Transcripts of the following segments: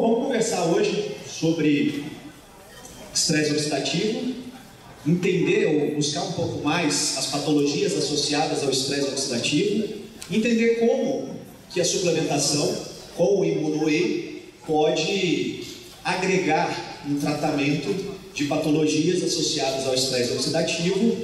vamos conversar hoje sobre estresse oxidativo, entender ou buscar um pouco mais as patologias associadas ao estresse oxidativo, entender como que a suplementação com o ImmunoWhey pode agregar no tratamento de patologias associadas ao estresse oxidativo,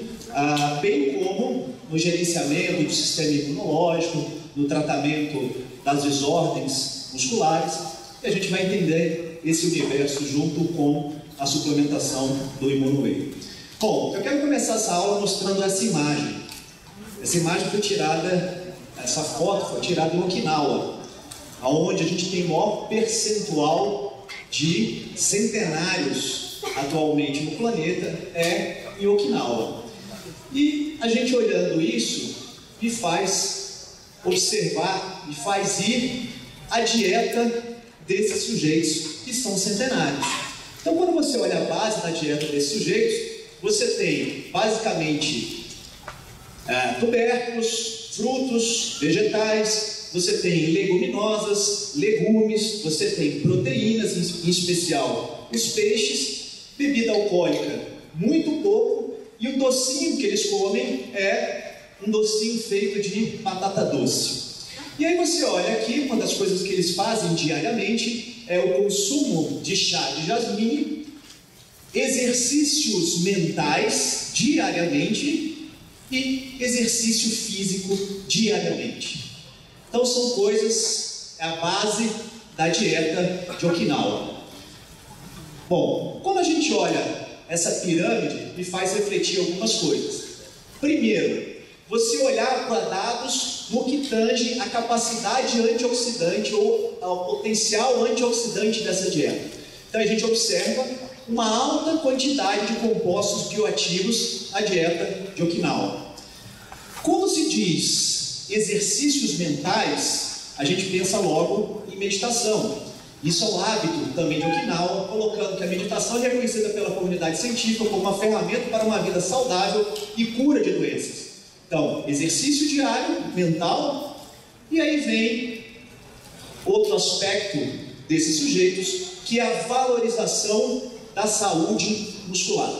bem como no gerenciamento do sistema imunológico, no tratamento das desordens musculares, e a gente vai entender esse universo junto com a suplementação do ImmunoWhey. Bom, eu quero começar essa aula mostrando essa imagem. Essa imagem foi tirada, essa foto foi tirada em Okinawa, onde a gente tem o maior percentual de centenários atualmente no planeta, é em Okinawa. E a gente olhando isso, me faz observar, me faz ir a dieta desses sujeitos que são centenários. Então, quando você olha a base da dieta desses sujeitos, você tem basicamente tubérculos, frutos, vegetais, você tem leguminosas, legumes, você tem proteínas, em especial os peixes, bebida alcoólica muito pouco, e o docinho que eles comem é um docinho feito de batata doce. E aí você olha aqui, uma das coisas que eles fazem diariamente é o consumo de chá de jasmim, exercícios mentais diariamente e exercício físico diariamente. Então são coisas, é a base da dieta de Okinawa. Bom, quando a gente olha essa pirâmide, me faz refletir algumas coisas. Primeiro, você olhar para dados no que tange a capacidade antioxidante ou ao potencial antioxidante dessa dieta. Então a gente observa uma alta quantidade de compostos bioativos na dieta de Okinawa. Quando se diz exercícios mentais, a gente pensa logo em meditação. Isso é um hábito também de Okinawa, colocando que a meditação é reconhecida pela comunidade científica como uma ferramenta para uma vida saudável e cura de doenças. Então, exercício diário, mental, e aí vem outro aspecto desses sujeitos, que é a valorização da saúde muscular.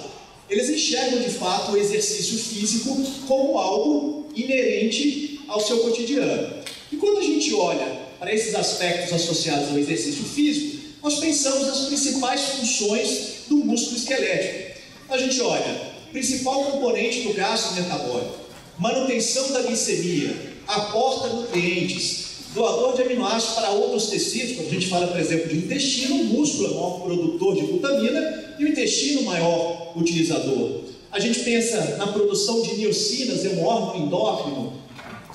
Eles enxergam de fato o exercício físico como algo inerente ao seu cotidiano. E quando a gente olha para esses aspectos associados ao exercício físico, nós pensamos nas principais funções do músculo esquelético. A gente olha, principal componente do gasto metabólico, manutenção da glicemia, aporta nutrientes, doador de aminoácidos para outros tecidos, quando a gente fala, por exemplo, de intestino, o músculo é o maior produtor de glutamina e o intestino o maior utilizador. A gente pensa na produção de miocinas, é um órgão endócrino,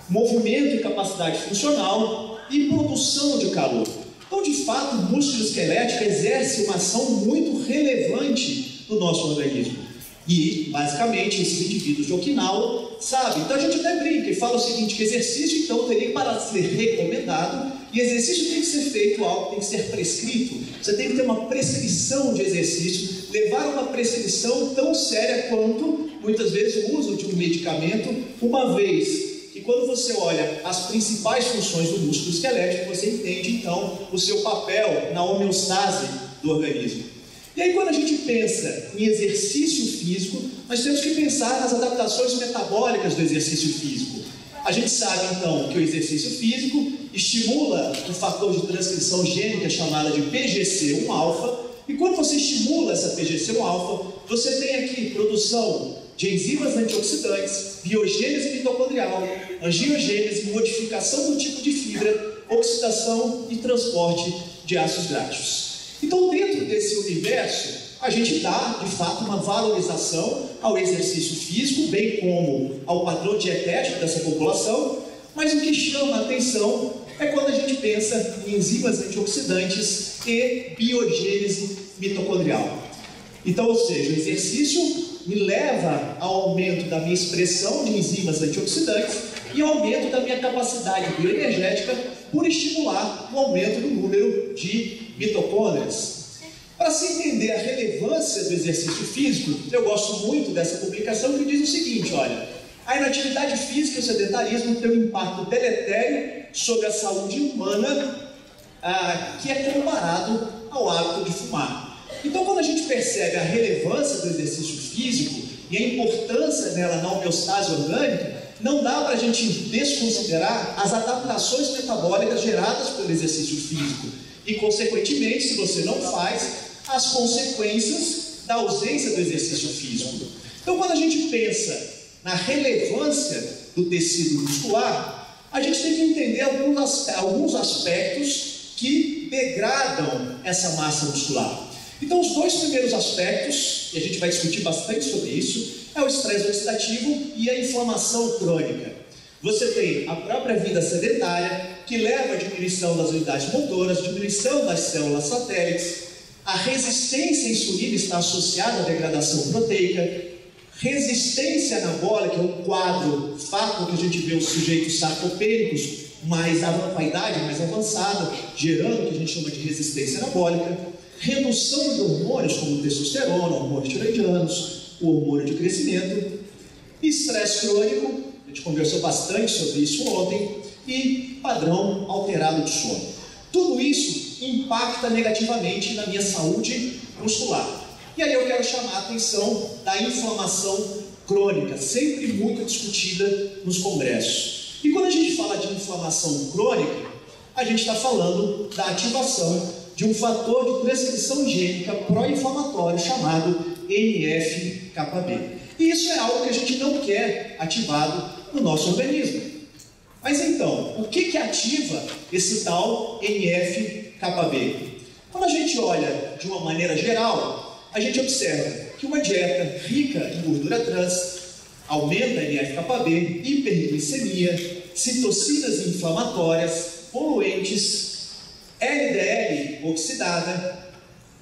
movimento e capacidade funcional e produção de calor. Então, de fato, o músculo esquelético exerce uma ação muito relevante no nosso organismo. E, basicamente, esses indivíduos de Okinawa sabem. Então a gente até brinca e fala o seguinte, que exercício, então, teria para ser recomendado, e exercício tem que ser feito, algo tem que ser prescrito. Você tem que ter uma prescrição de exercício, levar uma prescrição tão séria quanto, muitas vezes, o uso de um medicamento, uma vez que quando você olha as principais funções do músculo esquelético, você entende, então, o seu papel na homeostase do organismo. E aí, quando a gente pensa em exercício físico, nós temos que pensar nas adaptações metabólicas do exercício físico. A gente sabe, então, que o exercício físico estimula um fator de transcrição gênica chamada de PGC1-alfa, e quando você estimula essa PGC1-alfa, você tem aqui produção de enzimas antioxidantes, biogênese mitocondrial, angiogênese, modificação do tipo de fibra, oxidação e transporte de ácidos graxos. Então, dentro desse universo, a gente dá, de fato, uma valorização ao exercício físico, bem como ao padrão dietético dessa população, mas o que chama a atenção é quando a gente pensa em enzimas antioxidantes e biogênese mitocondrial. Então, ou seja, o exercício me leva ao aumento da minha expressão de enzimas antioxidantes e ao aumento da minha capacidade bioenergética por estimular o aumento do número de mitocôndrias. Para se entender a relevância do exercício físico, eu gosto muito dessa publicação que diz o seguinte, olha, a inatividade física e o sedentarismo têm um impacto deletério sobre a saúde humana que é comparado ao hábito de fumar. Então, quando a gente percebe a relevância do exercício físico e a importância dela na homeostase orgânica, não dá para a gente desconsiderar as adaptações metabólicas geradas pelo exercício físico e, consequentemente, se você não faz, as consequências da ausência do exercício físico. Então, quando a gente pensa na relevância do tecido muscular, a gente tem que entender alguns aspectos que degradam essa massa muscular. Então, os dois primeiros aspectos, e a gente vai discutir bastante sobre isso, é o estresse oxidativo e a inflamação crônica. Você tem a própria vida sedentária, que leva à diminuição das unidades motoras, diminuição das células satélites, a resistência à insulina está associada à degradação proteica, resistência anabólica é um quadro, fato que a gente vê os sujeitos sarcopênicos, mais com a idade mais avançada, gerando o que a gente chama de resistência anabólica, redução de hormônios como testosterona, hormônios tiroidianos, o hormônio de crescimento, estresse crônico, a gente conversou bastante sobre isso ontem, e padrão alterado de sono. Tudo isso impacta negativamente na minha saúde muscular. E aí eu quero chamar a atenção da inflamação crônica, sempre muito discutida nos congressos. E quando a gente fala de inflamação crônica, a gente está falando da ativação de um fator de transcrição gênica pró-inflamatório chamado NF-κB. E isso é algo que a gente não quer ativado no nosso organismo. Mas então, o que ativa esse tal NF-κB? Quando a gente olha de uma maneira geral, a gente observa que uma dieta rica em gordura trans aumenta a NF-κB, hiperglicemia, citocinas inflamatórias, poluentes, LDL oxidada,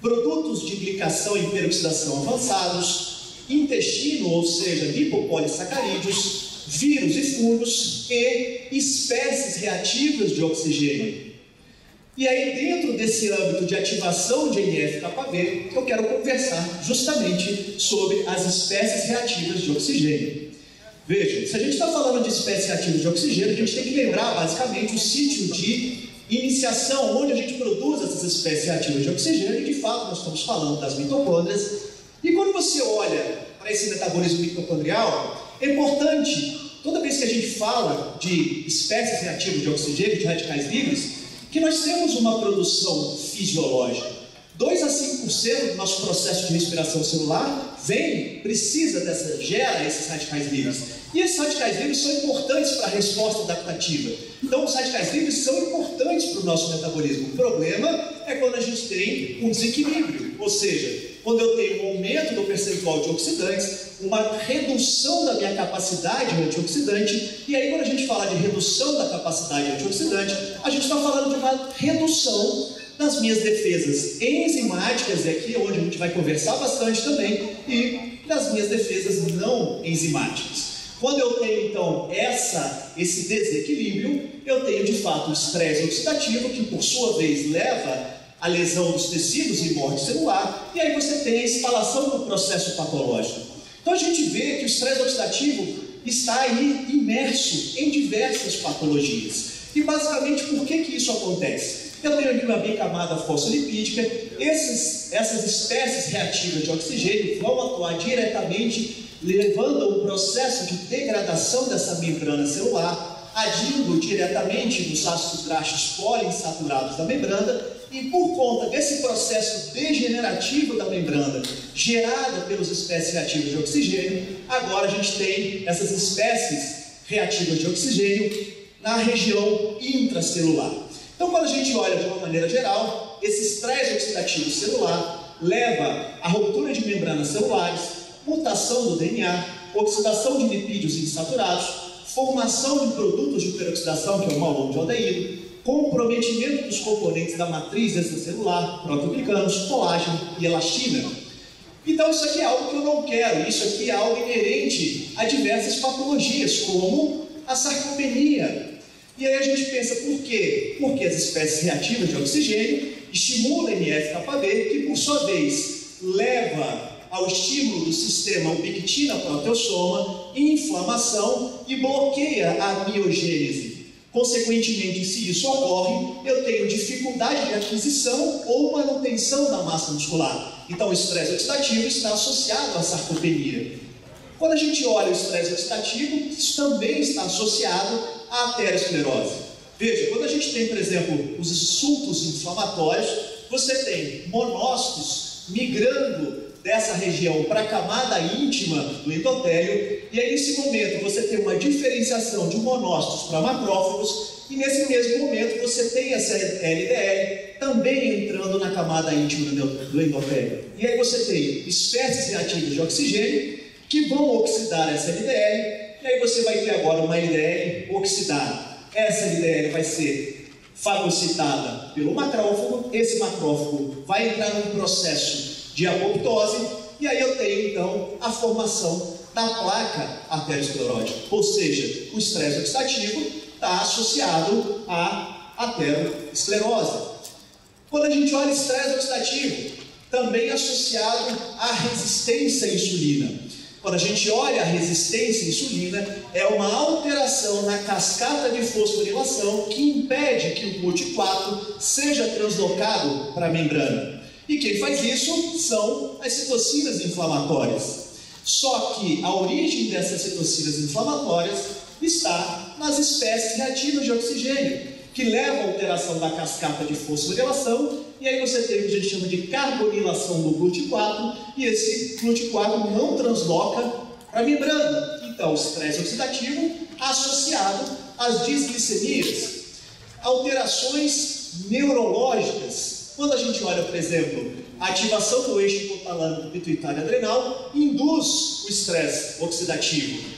produtos de glicação e peroxidação avançados, intestino, ou seja, lipopolissacarídeos, vírus e fungos e espécies reativas de oxigênio. E aí, dentro desse âmbito de ativação de NF-κB, eu quero conversar justamente sobre as espécies reativas de oxigênio. Veja, se a gente está falando de espécies reativas de oxigênio, a gente tem que lembrar basicamente o sítio de iniciação onde a gente produz essas espécies reativas de oxigênio, e de fato nós estamos falando das mitocôndrias. E quando você olha para esse metabolismo mitocondrial, é importante, toda vez que a gente fala de espécies reativas de oxigênio, de radicais livres, que nós temos uma produção fisiológica. 2 a 5% do nosso processo de respiração celular gera esses radicais livres. E esses radicais livres são importantes para a resposta adaptativa. Então, os radicais livres são importantes para o nosso metabolismo. O problema é quando a gente tem um desequilíbrio, ou seja, quando eu tenho um aumento do percentual de oxidantes, uma redução da minha capacidade antioxidante, e aí quando a gente fala de redução da capacidade antioxidante, a gente está falando de uma redução das minhas defesas enzimáticas, e aqui é onde a gente vai conversar bastante também, e das minhas defesas não enzimáticas. Quando eu tenho, então, esse desequilíbrio, eu tenho, de fato, o estresse oxidativo, que, por sua vez, leva à lesão dos tecidos e morte celular, e aí você tem a instalação do processo patológico. Então, a gente vê que o estresse oxidativo está aí imerso em diversas patologias. E, basicamente, por que isso acontece? Eu tenho aqui uma bicamada fosfolipídica, essas espécies reativas de oxigênio vão atuar diretamente, levando a um processo de degradação dessa membrana celular, agindo diretamente nos ácidos graxos poliinsaturados da membrana, e por conta desse processo degenerativo da membrana, gerada pelas espécies reativas de oxigênio, agora a gente tem essas espécies reativas de oxigênio na região intracelular. Então, quando a gente olha de uma maneira geral, esse estresse oxidativo celular leva à ruptura de membranas celulares, mutação do DNA, oxidação de lipídios insaturados, formação de produtos de peroxidação, que é o malômio de aldeído, comprometimento dos componentes da matriz extracelular, proteoglicanos, colágeno e elastina. Então, isso aqui é algo que eu não quero, isso aqui é algo inerente a diversas patologias, como a sarcopenia. E aí a gente pensa, por quê? Porque as espécies reativas de oxigênio estimulam NF-κB, que por sua vez leva ao estímulo do sistema ubiquitina-proteossoma, inflamação e bloqueia a miogênese. Consequentemente, se isso ocorre, eu tenho dificuldade de aquisição ou manutenção da massa muscular. Então, o estresse oxidativo está associado à sarcopenia. Quando a gente olha o estresse oxidativo, isso também está associado à aterosclerose. Veja, quando a gente tem, por exemplo, os insultos inflamatórios, você tem monócitos migrando dessa região para a camada íntima do endotélio, e aí nesse momento você tem uma diferenciação de monócitos para macrófagos, e nesse mesmo momento você tem essa LDL também entrando na camada íntima do endotélio. E aí você tem espécies reativas de oxigênio que vão oxidar essa LDL, e aí você vai ter agora uma LDL oxidada. Essa LDL vai ser fagocitada pelo macrófago, esse macrófago vai entrar num processo de apoptose, e aí eu tenho então a formação da placa aterosclerótica, ou seja, o estresse oxidativo está associado à aterosclerose. Quando a gente olha estresse oxidativo, também associado à resistência à insulina. Quando a gente olha a resistência à insulina, é uma alteração na cascata de fosforilação que impede que o GLUT4 seja translocado para a membrana. E quem faz isso são as citocinas inflamatórias. Só que a origem dessas citocinas inflamatórias está nas espécies reativas de oxigênio, que levam à alteração da cascata de fosforilação, e aí você tem o que a gente chama de carbonilação do GLUT4, e esse GLUT4 não transloca para a membrana. Então, estresse oxidativo associado às disglicemias, alterações neurológicas. Quando a gente olha, por exemplo, a ativação do eixo hipotálamico pituitário adrenal induz o estresse oxidativo.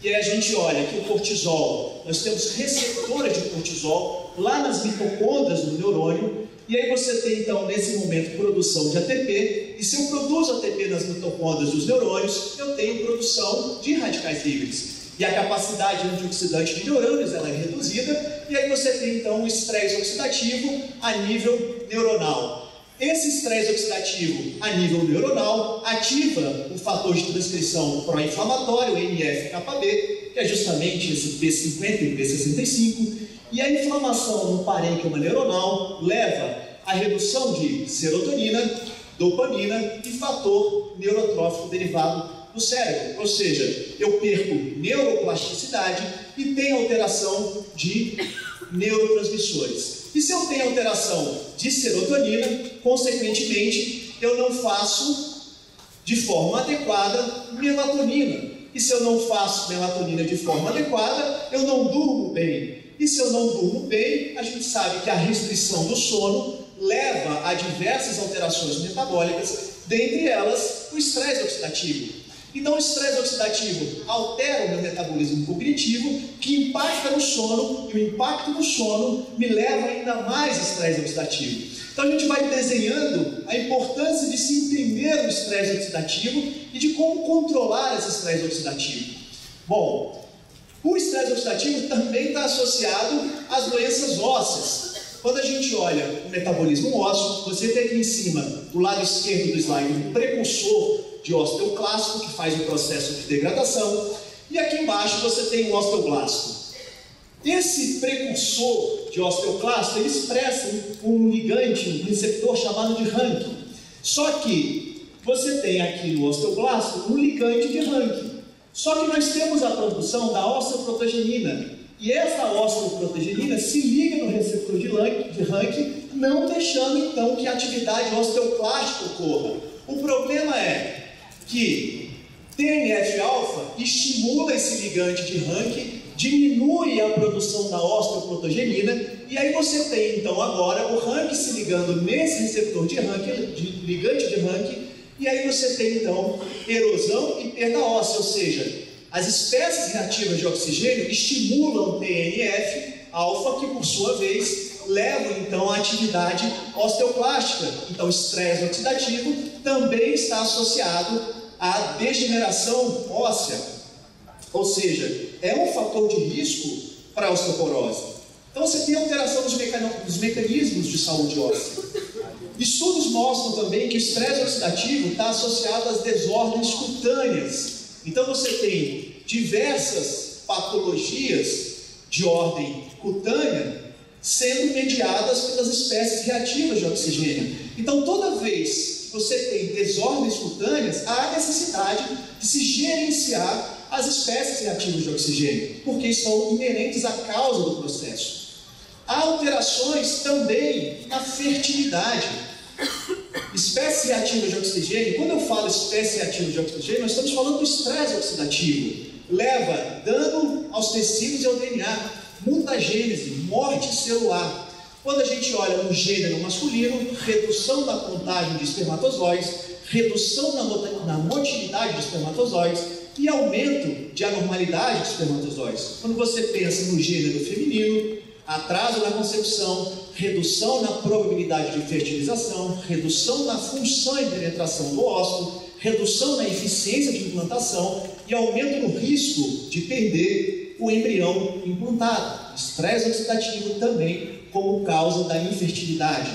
E aí a gente olha que o cortisol, nós temos receptores de cortisol lá nas mitocôndrias do neurônio, e aí você tem então nesse momento produção de ATP, e se eu produzo ATP nas mitocôndrias dos neurônios, eu tenho produção de radicais livres. E a capacidade antioxidante de neurônios ela é reduzida, e aí você tem então o estresse oxidativo a nível neuronal. Esse estresse oxidativo a nível neuronal ativa o fator de transcrição pró-inflamatório, NF-κB, que é justamente esse P50 e P65, e a inflamação no parênquima neuronal leva à redução de serotonina, dopamina e fator neurotrófico derivado do cérebro, ou seja, eu perco neuroplasticidade e tenho alteração de neurotransmissores. E se eu tenho alteração de serotonina, consequentemente, eu não faço de forma adequada melatonina. E se eu não faço melatonina de forma adequada, eu não durmo bem. E se eu não durmo bem, a gente sabe que a restrição do sono leva a diversas alterações metabólicas, dentre elas o estresse oxidativo. Então, o estresse oxidativo altera o meu metabolismo cognitivo, que impacta no sono, e o impacto no sono me leva ainda mais estresse oxidativo. Então, a gente vai desenhando a importância de se entender o estresse oxidativo e de como controlar esse estresse oxidativo. Bom, o estresse oxidativo também está associado às doenças ósseas. Quando a gente olha o metabolismo ósseo, você tem aqui em cima, do lado esquerdo do slide, um precursor de osteoclasto, que faz o processo de degradação, e aqui embaixo você tem o osteoblasto. Esse precursor de osteoclasto, ele expressa um ligante, um receptor chamado de Rank. Só que você tem aqui no osteoblasto um ligante de Rank. Só que nós temos a produção da osteoprotogenina, e essa osteoprotogenina se liga no receptor de Rank, não deixando então que a atividade osteoclástica ocorra. O problema é que TNF-alfa estimula esse ligante de Rank, diminui a produção da osteoprotogenina, e aí você tem então agora o Rank se ligando nesse receptor de ligante de Rank, e aí você tem então erosão e perda óssea, ou seja, as espécies reativas de oxigênio estimulam TNF-alfa, que por sua vez levam então à atividade osteoclástica. Então, o estresse oxidativo também está associado à degeneração óssea, ou seja, é um fator de risco para a osteoporose. Então, você tem alteração dos mecanismos de saúde óssea. Estudos mostram também que o estresse oxidativo está associado às desordens cutâneas. Então, você tem diversas patologias de ordem cutânea sendo mediadas pelas espécies reativas de oxigênio. Então, toda vez que você tem desordens cutâneas, há necessidade de se gerenciar as espécies reativas de oxigênio, porque são inerentes à causa do processo. Há alterações também na fertilidade. Espécies reativas de oxigênio, quando eu falo espécie reativa de oxigênio, nós estamos falando do estresse oxidativo. Leva dano aos tecidos e ao DNA, mutagênese, morte celular. Quando a gente olha no gênero masculino, redução da contagem de espermatozoides, redução na motilidade de espermatozoides e aumento de anormalidade de espermatozoides. Quando você pensa no gênero feminino, atraso na concepção, redução na probabilidade de fertilização, redução na função e penetração do óvulo, redução na eficiência de implantação e aumento no risco de perder o embrião implantado. Estresse oxidativo também como causa da infertilidade.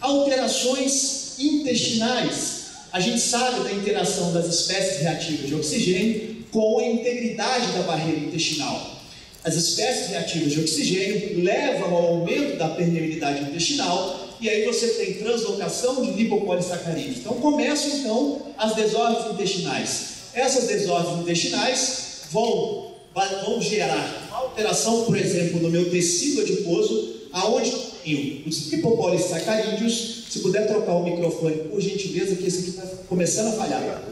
Alterações intestinais. A gente sabe da interação das espécies reativas de oxigênio com a integridade da barreira intestinal. As espécies reativas de oxigênio levam ao aumento da permeabilidade intestinal e aí você tem translocação de lipopolissacarídeos. Então começam as desordens intestinais. Essas desordens intestinais vão gerar uma alteração, por exemplo, no meu tecido adiposo, aonde eu tenho os lipopolissacarídeos. Se puder trocar o microfone, por gentileza, que esse aqui está começando a falhar.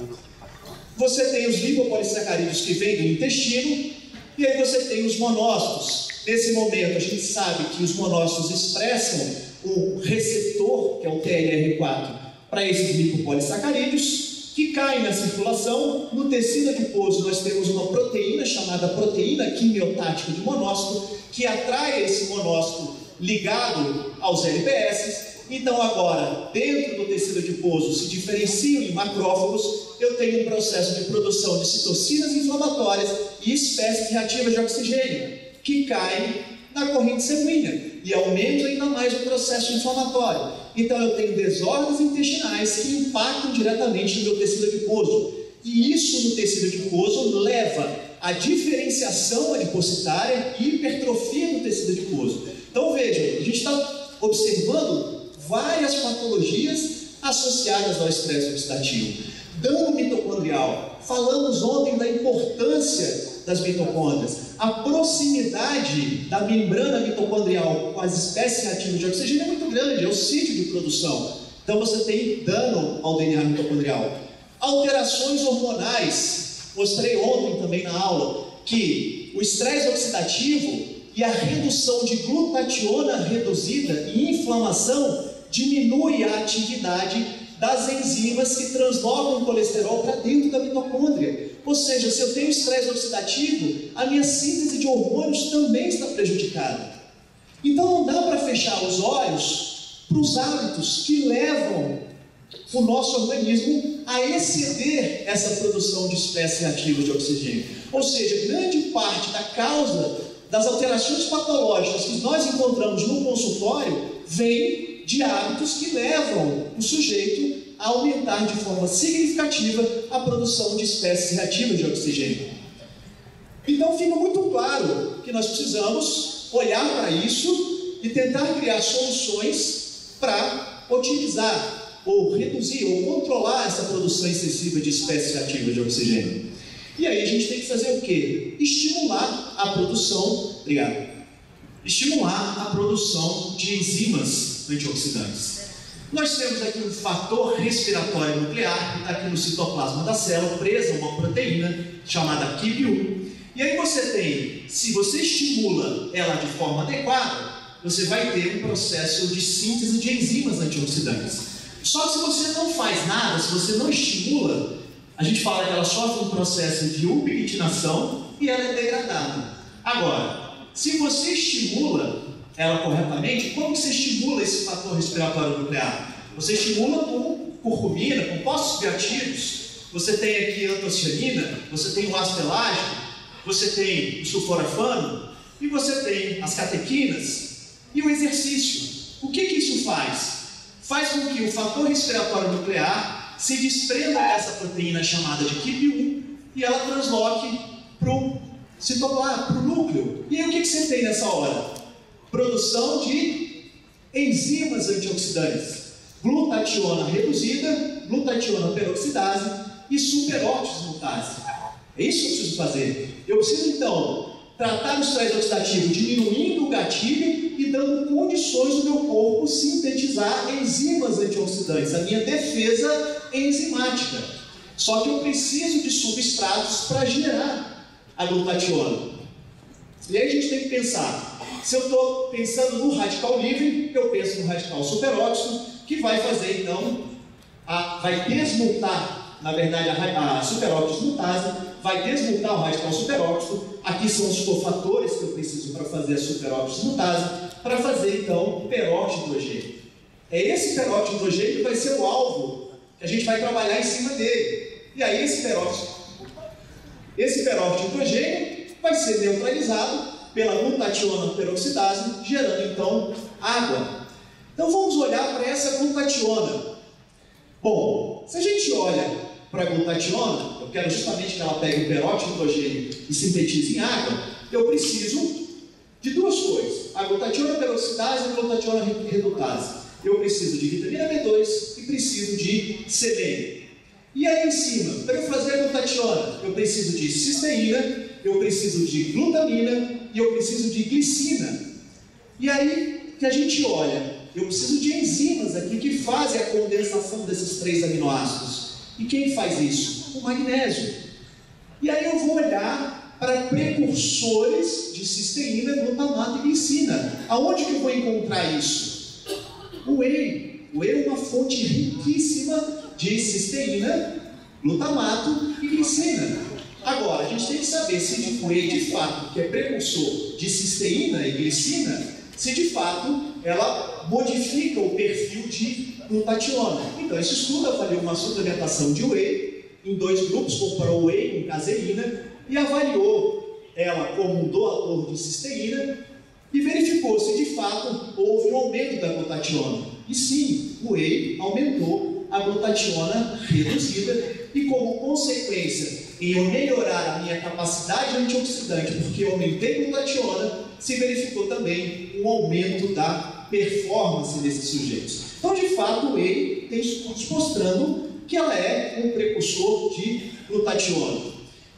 Você tem os lipopolissacarídeos que vêm do intestino, e aí você tem os monócitos. Nesse momento, a gente sabe que os monócitos expressam um receptor, que é o TLR4, para esses lipopolissacarídeos, que caem na circulação. No tecido adiposo, nós temos uma proteína chamada proteína quimiotática de monócito, que atrai esse monócito ligado aos LPS. Então, agora, dentro do tecido adiposo, se diferenciam em macrófagos, eu tenho um processo de produção de citocinas inflamatórias e espécies reativas de oxigênio, que caem na corrente sanguínea e aumentam ainda mais o processo inflamatório. Então, eu tenho desordens intestinais que impactam diretamente no meu tecido adiposo. E isso no tecido adiposo leva à diferenciação adipocitária e hipertrofia do tecido adiposo. Então, vejam, a gente está observando várias patologias associadas ao estresse oxidativo. Dano mitocondrial. Falamos ontem da importância das mitocôndrias. A proximidade da membrana mitocondrial com as espécies reativas de oxigênio é muito grande, é o sítio de produção. Então você tem dano ao DNA mitocondrial. Alterações hormonais. Mostrei ontem também na aula que o estresse oxidativo e a redução de glutationa reduzida e inflamação diminui a atividade das enzimas que translocam o colesterol para dentro da mitocôndria. Ou seja, se eu tenho estresse oxidativo, a minha síntese de hormônios também está prejudicada. Então não dá para fechar os olhos para os hábitos que levam o nosso organismo a exceder essa produção de espécies reativas de oxigênio. Ou seja, grande parte da causa das alterações patológicas que nós encontramos no consultório vem de hábitos que levam o sujeito a aumentar de forma significativa a produção de espécies reativas de oxigênio. Então fica muito claro que nós precisamos olhar para isso e tentar criar soluções para otimizar ou reduzir ou controlar essa produção excessiva de espécies reativas de oxigênio. E aí a gente tem que fazer o quê? Estimular a produção, estimular a produção de enzimas antioxidantes. Nós temos aqui um fator respiratório nuclear que está aqui no citoplasma da célula, preso a uma proteína chamada KIP1. E aí você tem, se você estimula ela de forma adequada, você vai ter um processo de síntese de enzimas antioxidantes. Só que se você não faz nada, se você não estimula, a gente fala que ela sofre um processo de ubiquitinação e ela é degradada. Agora, se você estimula ela corretamente, como que você estimula esse fator respiratório nuclear? Você estimula com curcumina, compostos bioativos. Você tem aqui antocianina, você tem o ácido elágico, você tem o sulforafano e você tem as catequinas e o exercício. O que isso faz? Faz com que o fator respiratório nuclear se desprenda dessa proteína chamada de KIP1 e ela transloque para o citoplasma, para o núcleo. E aí o que você tem nessa hora? Produção de enzimas antioxidantes, glutationa reduzida, glutationa peroxidase e superoxidase. É isso que eu preciso fazer. Eu preciso então tratar o estresse oxidativo diminuindo o gatilho e dando condições do meu corpo sintetizar enzimas antioxidantes, a minha defesa enzimática. Só que eu preciso de substratos para gerar a glutationa. E aí a gente tem que pensar, se eu estou pensando no radical livre, eu penso no radical superóxido, que vai fazer então, vai desmutar, na verdade a superoxidase, vai desmutar o radical superóxido. Aqui são os cofatores que eu preciso para fazer a superoxidase, para fazer então o peróxido de hidrogênio. É esse peróxido de hidrogênio que vai ser o alvo que a gente vai trabalhar em cima dele. E aí esse peróxido de hidrogênio vai ser neutralizado pela glutationa peroxidase, gerando então água. Então vamos olhar para essa glutationa. Bom, se a gente olha para a glutationa, eu quero justamente que ela pegue o peróxido de hidrogênio e sintetize em água, eu preciso de duas coisas: a glutationa peroxidase e a glutationa redutase. Eu preciso de vitamina B2 e preciso de selênio. E aí em cima, para eu fazer a glutationa, eu preciso de cisteína, eu preciso de glutamina e eu preciso de glicina. E aí que a gente olha, eu preciso de enzimas aqui que fazem a condensação desses 3 aminoácidos. E quem faz isso? O magnésio. E aí eu vou olhar para precursores de cisteína, glutamato e glicina. Aonde que eu vou encontrar isso? O whey. O whey é uma fonte riquíssima de cisteína, glutamato e glicina. Agora, a gente tem que saber se o whey de fato, que é precursor de cisteína e glicina, se de fato ela modifica o perfil de glutationa. Então, esse estudo avaliou uma suplementação de whey em 2 grupos, comparou whey com caseína e avaliou ela como um doador de cisteína e verificou se de fato houve um aumento da glutationa. E sim, o whey aumentou a glutationa reduzida e, como consequência, em eu melhorar a minha capacidade antioxidante, porque eu aumentei a glutationa, se verificou também um aumento da performance desses sujeitos. Então, de fato, o whey tem estudos mostrando que ela é um precursor de glutationa.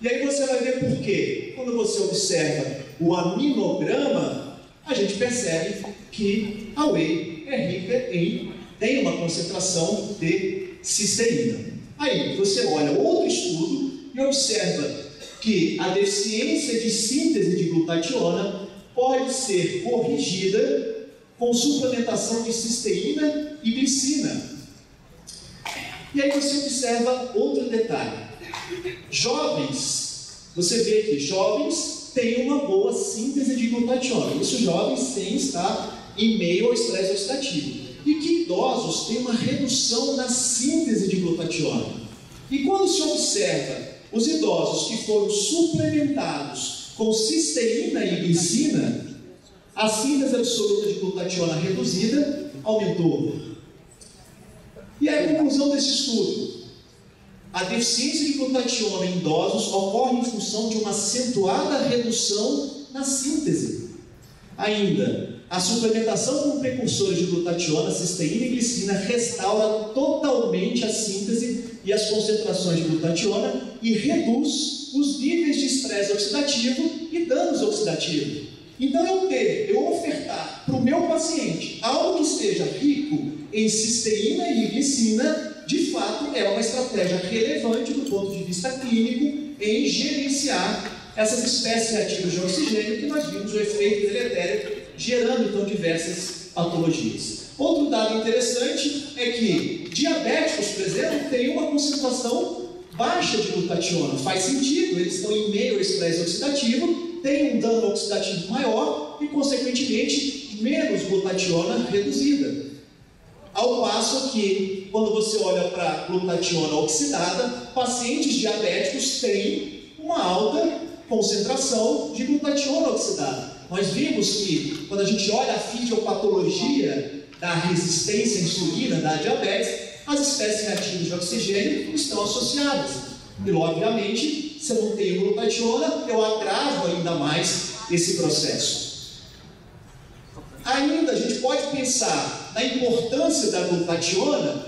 E aí você vai ver por quê. Quando você observa o aminograma, a gente percebe que a whey é rica tem uma concentração de cisteína. Aí você olha outro estudo e observa que a deficiência de síntese de glutationa pode ser corrigida com suplementação de cisteína e glicina. E aí você observa outro detalhe. Jovens, você vê que jovens têm uma boa síntese de glutationa. Isso jovens sem estar em meio ao estresse oxidativo. E que idosos têm uma redução na síntese de glutationa. E quando se observa os idosos que foram suplementados com cisteína e glicina, a síntese absoluta de glutationa reduzida aumentou. E a conclusão desse estudo: a deficiência de glutationa em idosos ocorre em função de uma acentuada redução na síntese. Ainda, a suplementação com precursores de glutationa, cisteína e glicina restaura totalmente a síntese e as concentrações de glutationa e reduz os níveis de estresse oxidativo e danos oxidativos. Então, eu ofertar para o meu paciente algo que esteja rico em cisteína e glicina, de fato, é uma estratégia relevante do ponto de vista clínico em gerenciar essas espécies reativas de oxigênio que nós vimos o efeito deletério, gerando então diversas patologias. Outro dado interessante é que diabéticos, por exemplo, têm uma concentração baixa de glutationa. Faz sentido, eles estão em meio ao estresse oxidativo, têm um dano oxidativo maior e, consequentemente, menos glutationa reduzida. Ao passo que, quando você olha para a glutationa oxidada, pacientes diabéticos têm uma alta concentração de glutationa oxidada. Nós vimos que, quando a gente olha a fisiopatologia da resistência à insulina, da diabetes, as espécies reativas de oxigênio estão associadas. E, obviamente, se eu não tenho glutationa, eu agravo ainda mais esse processo. Ainda a gente pode pensar na importância da glutationa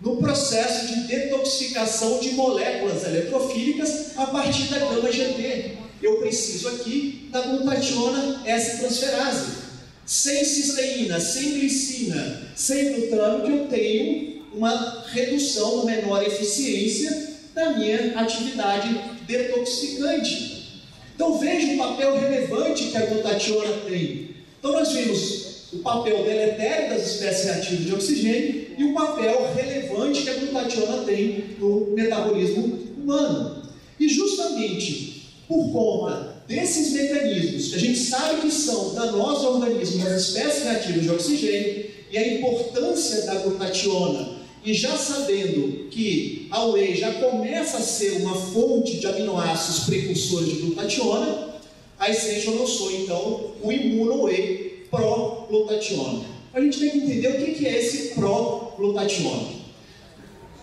no processo de detoxificação de moléculas eletrofílicas a partir da gama-GT. Eu preciso aqui da glutationa S-transferase. Sem cisteína, sem glicina, sem glutâmico, eu tenho uma redução, uma menor eficiência da minha atividade detoxificante. Então veja o papel relevante que a glutationa tem. Então nós vimos o papel deletério das espécies reativas de oxigênio e o papel relevante que a glutationa tem no metabolismo humano. E justamente por conta desses mecanismos que a gente sabe que são danosos ao organismo das espécies reativas de oxigênio e a importância da glutationa, e já sabendo que a whey já começa a ser uma fonte de aminoácidos precursores de glutationa, a Essential lançou então o Immuno-Whey Pro-Glutationa. A gente tem que entender o que é esse Pro-Glutationa.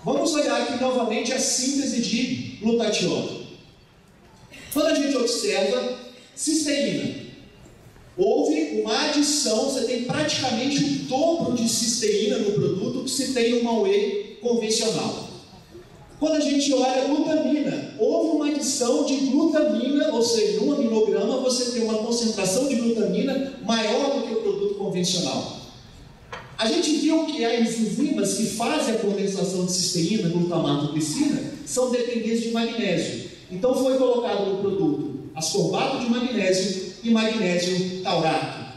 Vamos olhar aqui novamente a síntese de glutationa. Quando a gente observa cisteína, houve uma adição, você tem praticamente o dobro de cisteína no produto que se tem numa whey convencional. Quando a gente olha a glutamina, houve uma adição de glutamina, ou seja, num aminograma você tem uma concentração de glutamina maior do que o produto convencional. A gente viu que as enzimas que fazem a condensação de cisteína, glutamato e glicina são dependentes de magnésio. Então foi colocado no produto ascorbato de magnésio e magnésio taurato.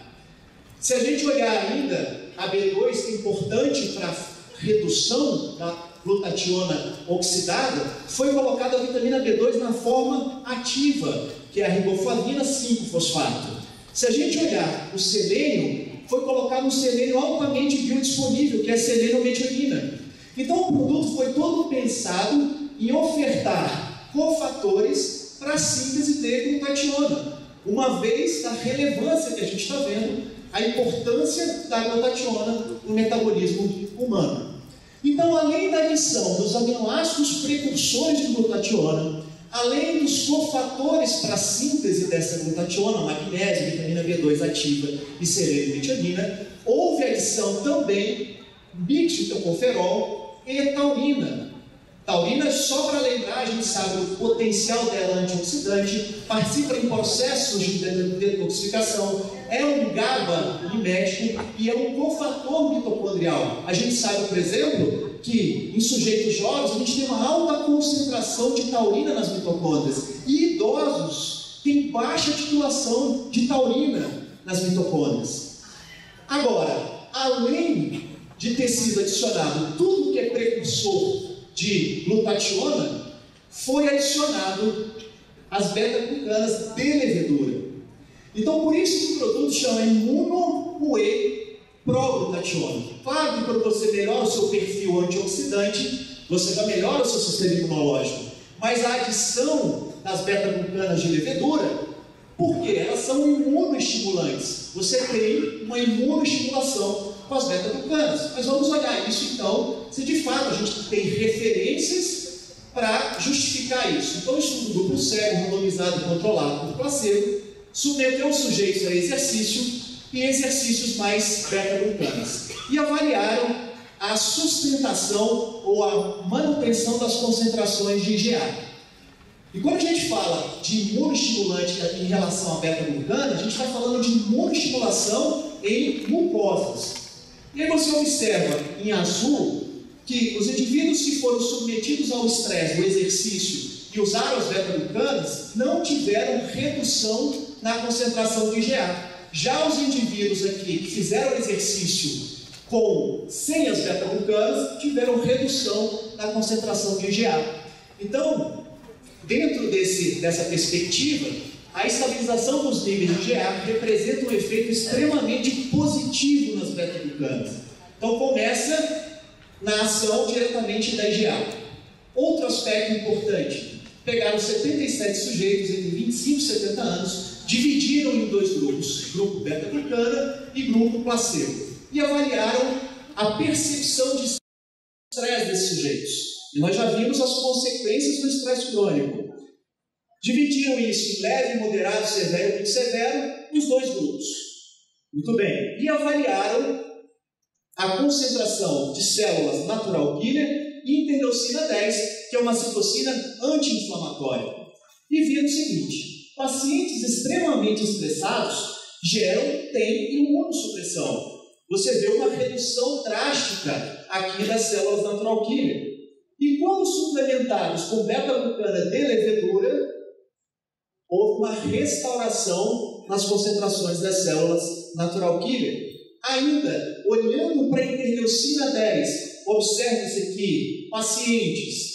Se a gente olhar ainda a B2, que é importante para a redução da glutationa oxidada, foi colocada a vitamina B2 na forma ativa, que é a riboflavina 5-fosfato. Se a gente olhar o selênio, foi colocado um selênio altamente biodisponível, que é a selenometionina. Então o produto foi todo pensado em ofertar cofatores para a síntese de glutationa, uma vez da relevância que a gente está vendo, a importância da glutationa no metabolismo humano. Então, além da adição dos aminoácidos precursores de glutationa, além dos cofatores para a síntese dessa glutationa, magnésio, vitamina B2 ativa e selenometionina, houve adição também de tocoferol e taurina. Taurina, só para lembrar, a gente sabe o potencial dela antioxidante, participa em processos de detoxificação, é um GABA mimético e é um cofator mitocondrial. A gente sabe, por exemplo, que em sujeitos jovens a gente tem uma alta concentração de taurina nas mitocôndrias e idosos têm baixa titulação de taurina nas mitocôndrias. Agora, além de ter sido adicionado tudo que é precursor de glutationa, foi adicionado as beta-glucanas de levedura. Então, por isso que o produto chama Immuno-Whey Pro-Glutationa. Claro que quando você melhora o seu perfil antioxidante, você já melhora o seu sistema imunológico. Mas a adição das beta-glucanas de levedura, porque elas são imunoestimulantes. Você tem uma imunoestimulação com as beta-glucanas. Mas vamos olhar isso então, se de fato a gente tem referências para justificar isso. Então, estudo duplo cego, randomizado e controlado por placebo, submeteu os sujeitos a exercício e exercícios mais beta-glucanas e avaliaram a sustentação ou a manutenção das concentrações de IgA. E quando a gente fala de imunoestimulante em relação a beta-glucana, a gente está falando de imunoestimulação em mucosas. E aí você observa em azul que os indivíduos que foram submetidos ao estresse, ao exercício e usaram as beta-glucanas não tiveram redução na concentração de IgA. Já os indivíduos aqui que fizeram exercício sem as beta-glucanas tiveram redução na concentração de IgA. Então, dentro dessa perspectiva, a estabilização dos níveis de IgA representa um efeito extremamente positivo nas beta-glucanas. Então, começa na ação diretamente da IgA. Outro aspecto importante: pegaram 77 sujeitos entre 25 e 70 anos, dividiram em dois grupos, grupo beta-glucana e grupo placebo, e avaliaram a percepção de estresse desses sujeitos. E nós já vimos as consequências do estresse crônico. Dividiram isso em leve, moderado, severo e muito severo, os dois grupos. Muito bem. E avaliaram a concentração de células natural killer e interleucina 10, que é uma citocina anti-inflamatória. E viram o seguinte: pacientes extremamente estressados têm imunossupressão. Você vê uma redução drástica aqui das células natural killer. E quando suplementados com beta-glucana de levedura, houve uma restauração nas concentrações das células natural killer. Ainda, olhando para a interleucina 10, observe-se que pacientes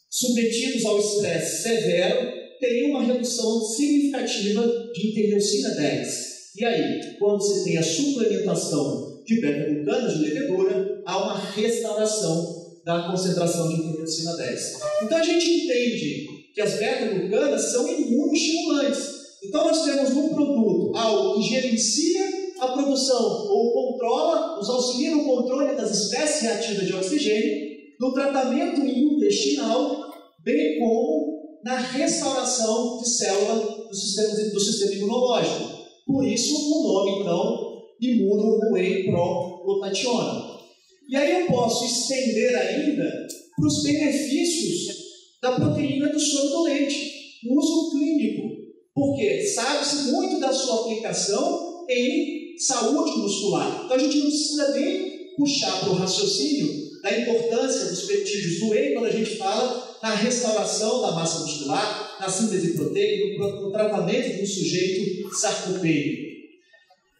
submetidos ao estresse severo teriam uma redução significativa de interleucina 10. E aí, quando se tem a suplementação de beta-glucana de levedura, há uma restauração da concentração de interleucina 10. Então a gente entende que as beta-glucanas são imunoestimulantes. Então nós temos no produto algo que gerencia a produção ou controla, nos auxilia no controle das espécies reativas de oxigênio, no tratamento intestinal, bem como na restauração de célula do sistema imunológico. Por isso o nome, então, imuno-whey-pro-glutationa. E aí eu posso estender ainda para os benefícios da proteína do soro do leite, uso clínico, porque sabe-se muito da sua aplicação em saúde muscular. Então a gente não precisa nem puxar para o raciocínio da importância dos peptídeos do whey quando a gente fala na restauração da massa muscular, na síntese proteica, no tratamento de um sujeito sarcopênico.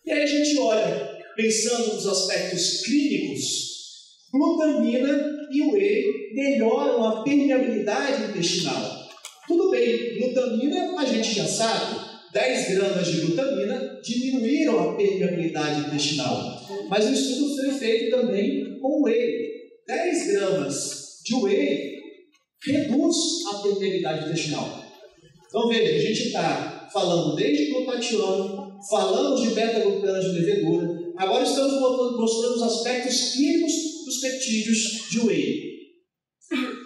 E aí a gente olha, pensando nos aspectos clínicos, glutamina e whey melhoram a permeabilidade intestinal. Tudo bem, glutamina a gente já sabe, 10 gramas de glutamina diminuíram a permeabilidade intestinal. Mas o estudo foi feito também com whey. 10 gramas de whey reduz a permeabilidade intestinal. Então veja, a gente está falando desde glutationa, falamos de beta-glucana de levedura, agora estamos mostrando os aspectos clínicos dos peptídeos de whey.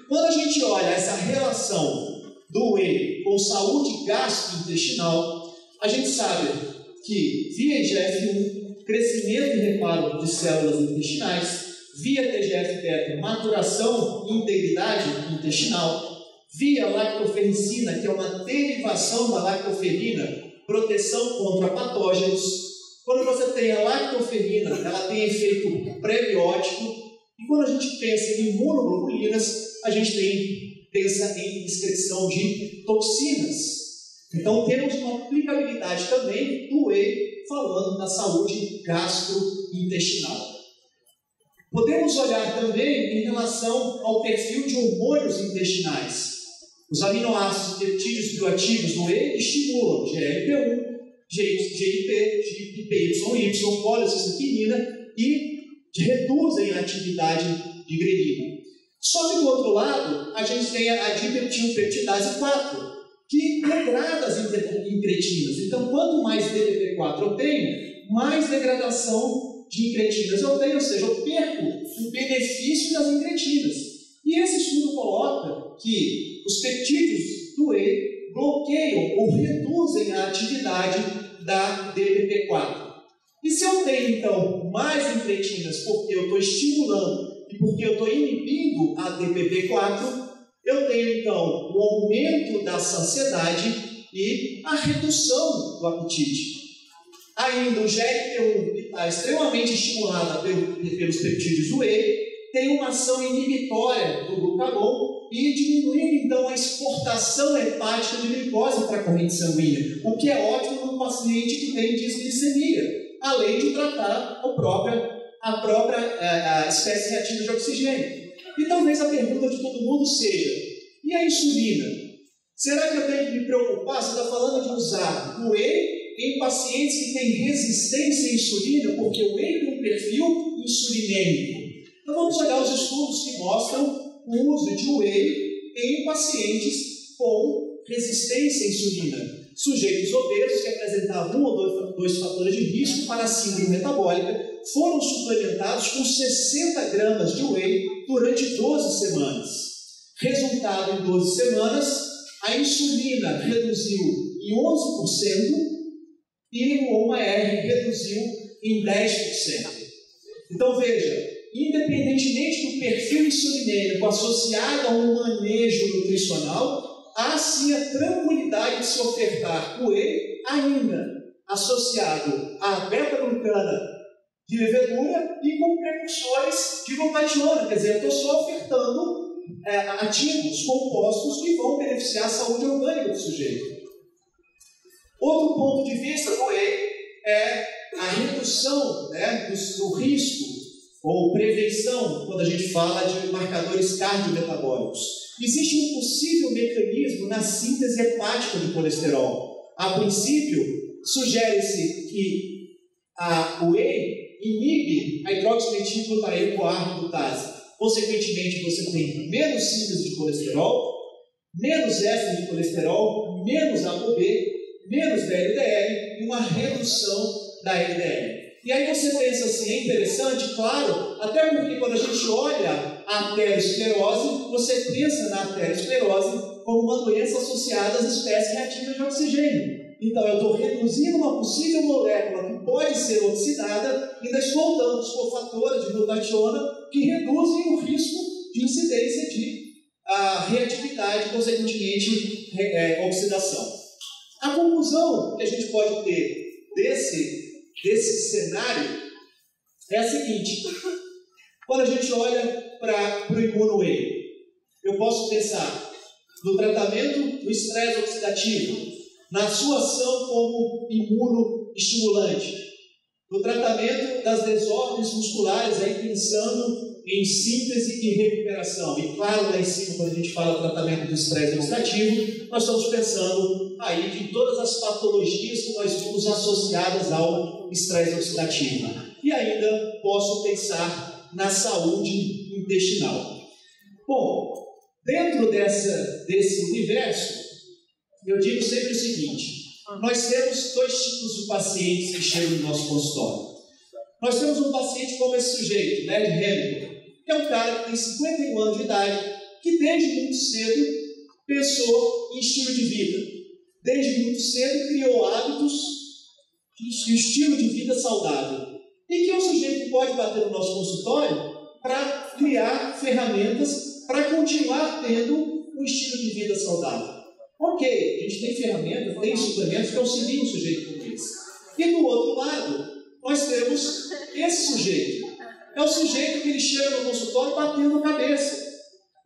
Quando a gente olha essa relação do whey com saúde gastrointestinal, a gente sabe que via IGF-1, crescimento e reparo de células intestinais, via TGF-beta, maturação e integridade intestinal, via lactoferricina, que é uma derivação da lactoferrina, proteção contra patógenos. Quando você tem a lactoferrina, ela tem efeito prebiótico, e quando a gente pensa em imunoglobulinas, a gente pensa em excreção de toxinas. Então temos uma aplicabilidade também do whey, falando da saúde gastrointestinal. Podemos olhar também em relação ao perfil de hormônios intestinais. Os aminoácidos e peptídeos bioativos do whey estimulam GLP-1, GIP, GPYY, policisteína e reduzem a atividade de grelina. Só que do outro lado, a gente tem a dipeptilpeptidase 4, que degrada as incretinas. Então, quanto mais DPP-4 eu tenho, mais degradação de incretinas eu tenho, ou seja, eu perco o benefício das incretinas. E esse estudo coloca que os peptídeos do whey bloqueiam ou reduzem a atividade da DPP-4. E se eu tenho, então, mais incretinas porque eu estou estimulando e porque eu estou inibindo a DPP-4, eu tenho, então, o aumento da saciedade e a redução do apetite. Ainda o GLP-1, que está extremamente estimulada pelos peptídeos do whey, tem uma ação inibitória do glucagon e diminuindo, então, a exportação hepática de glicose para a corrente sanguínea, o que é ótimo num paciente que tem disglicemia, além de tratar a própria espécie reativa de oxigênio. E talvez a pergunta de todo mundo seja: e a insulina? Será que eu tenho que me preocupar? Você está falando de usar o whey em pacientes que têm resistência à insulina, porque o whey tem um perfil insulinêmico. Então vamos olhar os estudos que mostram o uso de whey em pacientes com resistência à insulina. Sujeitos obesos que apresentavam 1 ou 2 fatores de risco para a síndrome metabólica foram suplementados com 60 gramas de whey durante 12 semanas. Resultado, em 12 semanas, a insulina reduziu em 11% e o HOMA-R reduziu em 10%. Então, veja, independentemente do perfil insulinêmico associado a um manejo nutricional, há sim a tranquilidade de se ofertar whey ainda associado à beta-glucana de levedura e com precursores de glutationa. Quer dizer, eu estou só ofertando ativos, compostos que vão beneficiar a saúde orgânica do sujeito. Outro ponto de vista do whey é a redução, né, do risco ou prevenção quando a gente fala de marcadores cardiometabólicos. Existe um possível mecanismo na síntese hepática de colesterol. A princípio, sugere-se que a whey inibe a hidroximetilglutaeno-CoA-redutase. Consequentemente, você tem menos síntese de colesterol, menos éster de colesterol, menos ApoB, menos da LDL e uma redução da LDL. E aí você pensa assim, é interessante, claro, até porque quando a gente olha a arteriosclerose, você pensa na arteriosclerose como uma doença associada às espécies reativas de oxigênio. Então, eu estou reduzindo uma possível molécula que pode ser oxidada e ainda estou dando os cofatoras de glutationa que reduzem o risco de incidência de reatividade, consequentemente, oxidação. A conclusão que a gente pode ter desse cenário é a seguinte: quando a gente olha para o ImmunoWhey, eu posso pensar no tratamento do estresse oxidativo, na sua ação como imunoestimulante, no tratamento das desordens musculares, aí pensando em síntese e recuperação. E claro, lá em cima, quando a gente fala do tratamento do estresse oxidativo, nós estamos pensando aí em todas as patologias que nós vimos associadas ao estresse oxidativo. E ainda posso pensar na saúde intestinal. Bom, dentro desse universo, eu digo sempre o seguinte: nós temos dois tipos de pacientes que chegam no nosso consultório. Nós temos um paciente como esse sujeito, Ned Hamilton, que é um cara que tem 51 anos de idade, que desde muito cedo pensou em estilo de vida. Desde muito cedo criou hábitos de estilo de vida saudável. E que é um sujeito que pode bater no nosso consultório para criar ferramentas para continuar tendo um estilo de vida saudável. Ok, a gente tem ferramentas, tem suplementos que auxiliam o sujeito com isso. E do outro lado, nós temos esse sujeito. É o sujeito que ele chega no consultório batendo a cabeça.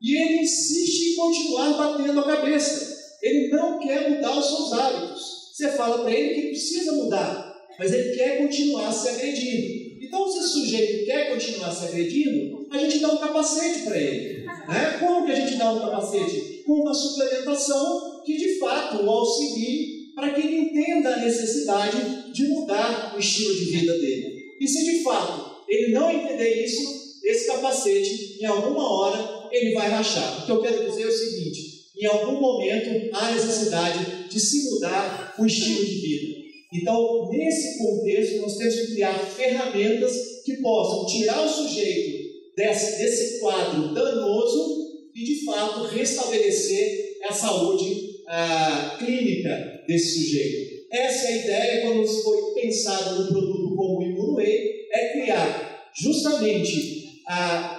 E ele insiste em continuar batendo a cabeça. Ele não quer mudar os seus hábitos. Você fala para ele que ele precisa mudar, mas ele quer continuar se agredindo. Então, se esse sujeito quer continuar se agredindo, a gente dá um capacete para ele. Né? Como que a gente dá um capacete? Com uma suplementação que, de fato, o auxilie para que ele entenda a necessidade de mudar o estilo de vida dele. E se, de fato, ele não entender isso, esse capacete, em alguma hora, ele vai rachar. O que eu quero dizer é o seguinte: em algum momento, há necessidade de se mudar o estilo de vida. Então, nesse contexto, nós temos que criar ferramentas que possam tirar o sujeito desse quadro danoso e, de fato, restabelecer a saúde clínica desse sujeito. Essa é a ideia quando foi pensado no produto como o ImmunoWhey, é criar justamente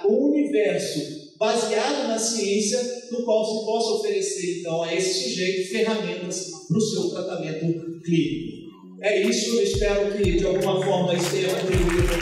o universo baseado na ciência, no qual se possa oferecer, então, a esse sujeito ferramentas para o seu tratamento clínico. É isso, eu espero que, de alguma forma, isso tenha contribuído